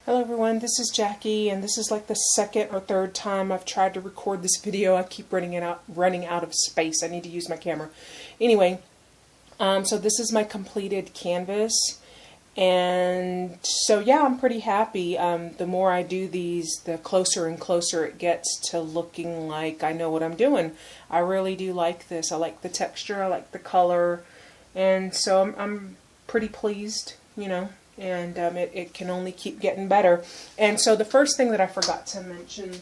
Hello everyone, this is Jackie, and this is like the second or third time I've tried to record this video. I keep running out of space. I need to use my camera. Anyway, so this is my completed canvas, and so yeah, I'm pretty happy. The more I do these, the closer and closer it gets to looking like I know what I'm doing. I really do like this. I like the texture, I like the color, and so I'm pretty pleased, you know. And it can only keep getting better. And so the first thing that I forgot to mention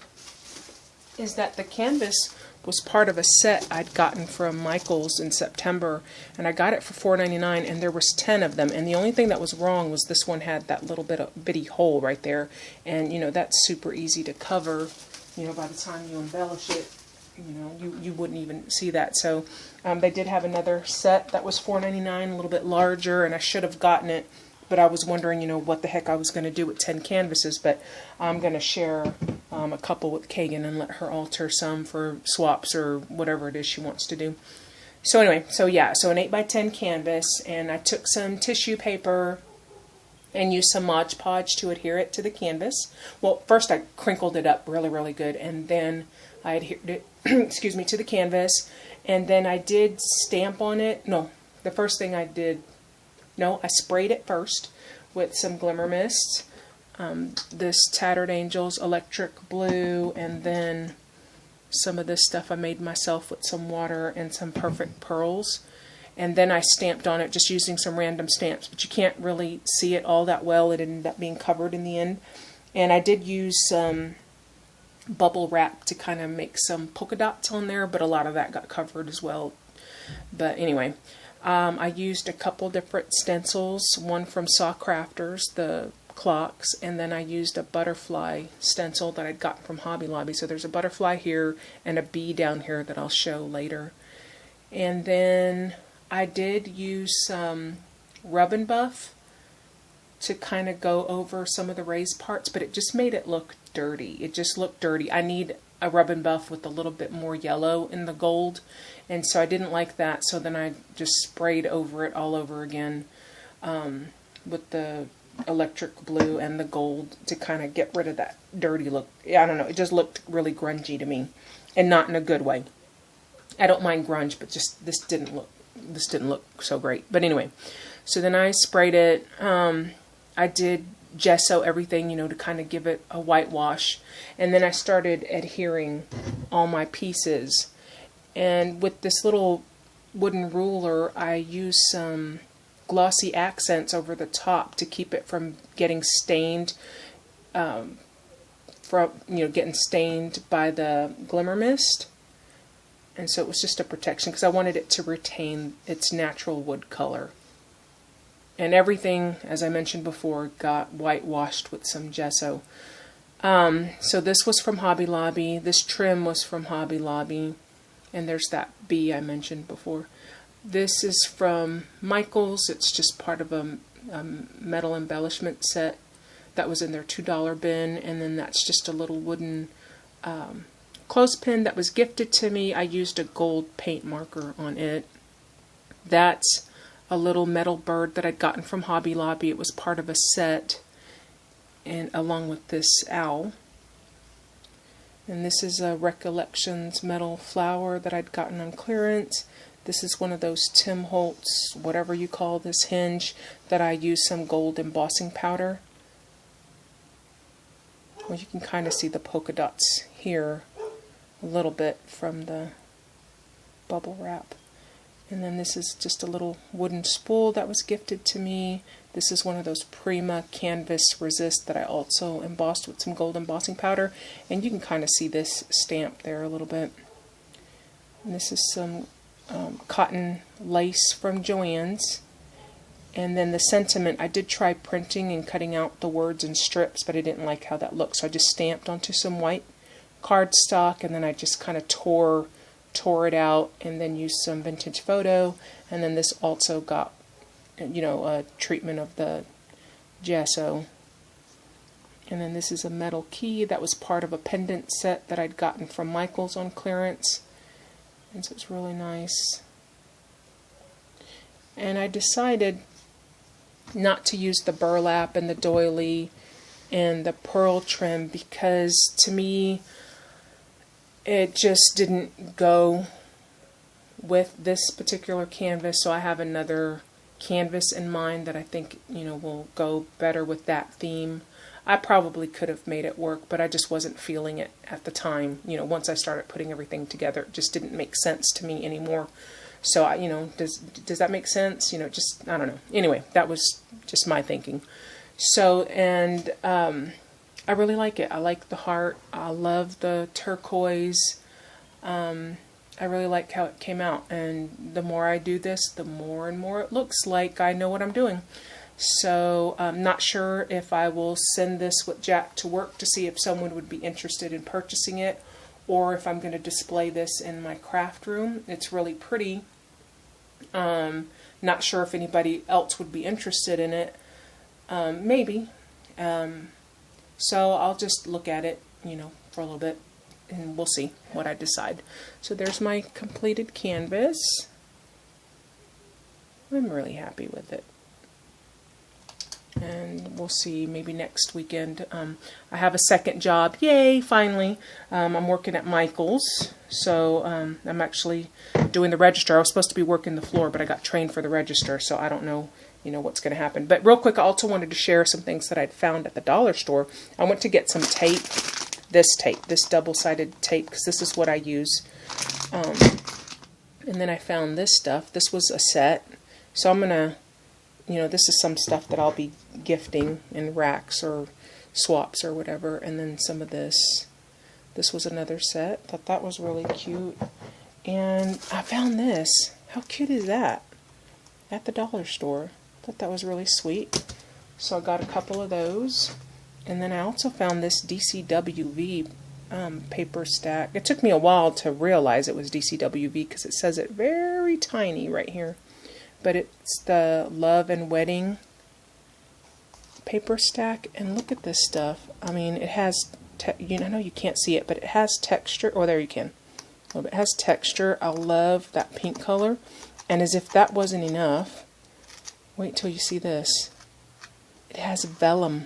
is that the canvas was part of a set I'd gotten from Michael's in September, and I got it for $4.99, and there was 10 of them, and the only thing that was wrong was this one had that little bitty hole right there, and you know, that's super easy to cover. You know, by the time you embellish it, you know, you wouldn't even see that. So they did have another set that was $4.99, a little bit larger, and I should have gotten it. But I was wondering, you know, what the heck I was going to do with 10 canvases. But I'm going to share a couple with Kagan and let her alter some for swaps or whatever it is she wants to do. So anyway, so yeah, so an 8x10 canvas, and I took some tissue paper and used some Mod Podge to adhere it to the canvas. Well, first I crinkled it up really, really good, and then I adhered it, excuse me, to the canvas, and then I did stamp on it. No, the first thing I did. No, I sprayed it first with some Glimmer Mist, this Tattered Angels Electric Blue, and then some of this stuff I made myself with some water and some Perfect Pearls. And then I stamped on it just using some random stamps, but you can't really see it all that well. It ended up being covered in the end. And I did use some bubble wrap to kind of make some polka dots on there, but a lot of that got covered as well. But anyway. I used a couple different stencils, one from Saw Crafters, the clocks, and then I used a butterfly stencil that I'd gotten from Hobby Lobby. So there's a butterfly here and a bee down here that I'll show later. And then I did use some Rub and Buff to kind of go over some of the raised parts, but it just made it look dirty. It just looked dirty. I need a Rub and Buff with a little bit more yellow in the gold, and so I didn't like that, so then I just sprayed over it all over again with the electric blue and the gold to kind of get rid of that dirty look. I don't know, it just looked really grungy to me, and not in a good way. I don't mind grunge, but just this didn't look so great. But anyway, so then I sprayed it. I did gesso everything, you know, to kind of give it a whitewash, and then I started adhering all my pieces. And with this little wooden ruler, I used some glossy accents over the top to keep it from getting stained, getting stained by the Glimmer Mist. And so it was just a protection because I wanted it to retain its natural wood color. And everything, as I mentioned before, got whitewashed with some gesso. So this was from Hobby Lobby. This trim was from Hobby Lobby. And there's that bee I mentioned before. This is from Michael's. It's just part of a metal embellishment set that was in their $2 bin. And then that's just a little wooden clothespin that was gifted to me. I used a gold paint marker on it. That's a little metal bird that I'd gotten from Hobby Lobby. It was part of a set, and along with this owl. And this is a Recollections metal flower that I'd gotten on clearance. This is one of those Tim Holtz, whatever you call this hinge, that I used some gold embossing powder. Well, you can kind of see the polka dots here a little bit from the bubble wrap. And then this is just a little wooden spool that was gifted to me. This is one of those Prima Canvas Resist that I also embossed with some gold embossing powder. And you can kind of see this stamp there a little bit. And this is some cotton lace from Joann's. And then the sentiment, I did try printing and cutting out the words in strips, but I didn't like how that looked. So I just stamped onto some white cardstock, and then I just kind of tore it out, and then used some Vintage Photo. And then this also got, you know, a treatment of the gesso. And then this is a metal key that was part of a pendant set that I'd gotten from Michael's on clearance, and so it's really nice. And I decided not to use the burlap and the doily and the pearl trim, because to me it just didn't go with this particular canvas. So I have another canvas in mind that I think, you know, will go better with that theme. I probably could have made it work, but I just wasn't feeling it at the time. You know, once I started putting everything together, it just didn't make sense to me anymore. So, you know, does that make sense? You know, just, I don't know. Anyway, that was just my thinking. So, and I really like it. I like the heart. I love the turquoise. I really like how it came out, and the more I do this, the more and more it looks like I know what I'm doing. So I'm not sure if I will send this with Jack to work to see if someone would be interested in purchasing it, or if I'm going to display this in my craft room. It's really pretty. Not sure if anybody else would be interested in it. Maybe. So I'll just look at it, you know, for a little bit, and we'll see what I decide. So there's my completed canvas. I'm really happy with it. And we'll see, maybe next weekend. I have a second job. Yay, finally. I'm working at Michael's. So I'm actually doing the register. I was supposed to be working the floor, but I got trained for the register, so I don't know, you know, what's going to happen. But real quick, I also wanted to share some things that I'd found at the dollar store. I went to get some tape. This double-sided tape, because this is what I use. And then I found this stuff. This was a set. So I'm going to, you know, this is some stuff that I'll be gifting in racks or swaps or whatever. And then some of this. This was another set. Thought that was really cute. And I found this. How cute is that? At the dollar store. Thought that was really sweet. So I got a couple of those. And then I also found this DCWV paper stack. It took me a while to realize it was DCWV because it says it very tiny right here. But it's the Love and Wedding paper stack. And look at this stuff. I mean, it has, you know, I know you can't see it, but it has texture. Oh, there you can. Oh, it has texture. I love that pink color. And as if that wasn't enough, wait till you see this. It has vellum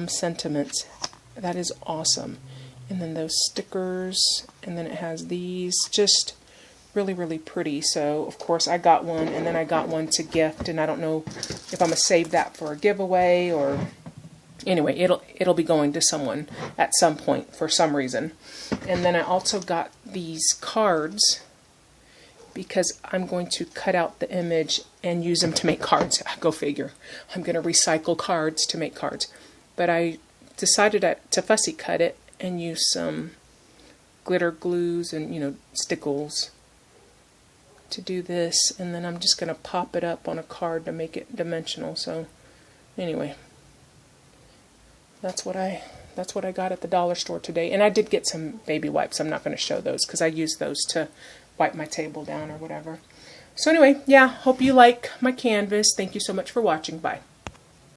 sentiments. That is awesome. And then those stickers, and then it has these, just really, really pretty. So of course I got one, and then I got one to gift, and I don't know if I'm gonna save that for a giveaway, or anyway, it'll be going to someone at some point for some reason. And then I also got these cards, because I'm going to cut out the image and use them to make cards. Go figure. I'm going to recycle cards to make cards. But I decided to fussy cut it and use some glitter glues and, you know, stickles to do this. And then I'm just going to pop it up on a card to make it dimensional. So anyway, that's what I got at the dollar store today. And I did get some baby wipes. I'm not going to show those because I use those to wipe my table down or whatever. So anyway, yeah, hope you like my canvas. Thank you so much for watching. Bye.